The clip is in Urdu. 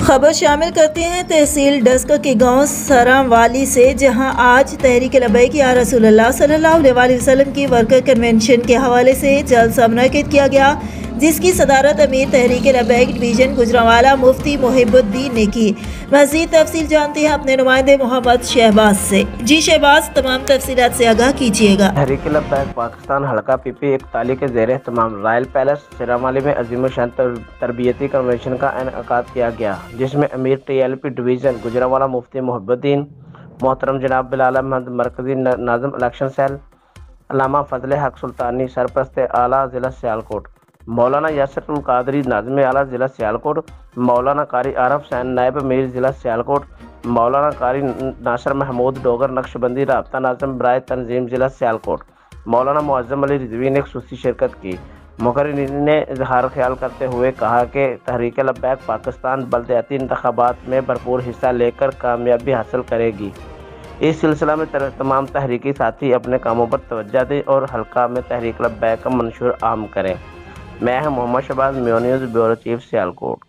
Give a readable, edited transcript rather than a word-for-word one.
خبر شامل کرتے ہیں تحصیل ڈسکہ کے گاؤں سرام والی سے، جہاں آج تحریک لبیک یا رسول اللہ صلی اللہ علیہ وسلم کی ورکر کنونشن کے حوالے سے جلسہ منعقد کیا گیا، جس کی صدارت امیر تحریک لبیک ڈویژن گوجرانوالہ مفتی محب الدین نے کی۔ مزید تفصیل جانتے ہیں اپنے نمائندے محمد شہباز سے۔ جی شہباز، تمام تفصیلات سے آگاہ کیجیے گا۔ تحریک لبیک پاکستان حلقہ پی پی 41 کے زیر اہتمام رائل پیلس سرام والی میں عظیم الشان تربیتی کنونشن کا انعقاد کیا گیا، جس میں امیر T L P division Gujranwala مفتی محب الدین، محترم جناب بلال احمد مرکزی ناظم الیکشن سیل، علامہ فضل حق سلطانی سرپرست اعلیٰ ضلع سیالکوٹ، مولانا یاسر القادری ناظم اعلیٰ ضلع سیالکوٹ، مولانا قاری عارف حسین نائب امیر ضلع سیالکوٹ، مولانا قاری ناصر محمود ڈوگر نقشبندی رابطہ ناظم برائے تنظیم ضلع سیالکوٹ، مولانا معظم علی رضوی نے خصوصی شرکت کی۔ مقررین نے اظہار خیال کرتے ہوئے کہا کہ تحریک لبیک پاکستان بلدیاتی انتخابات میں بھرپور حصہ لے کر کامیابی حاصل کرے گی۔ اس سلسلہ میں تمام تحریکی ساتھی اپنے کاموں پر توجہ دیں اور حلقہ میں تحریک لبیک کا منشور عام کریں۔ میں ہوں محمد شہباز، میو نیوز بیورو چیف سیالکوٹ۔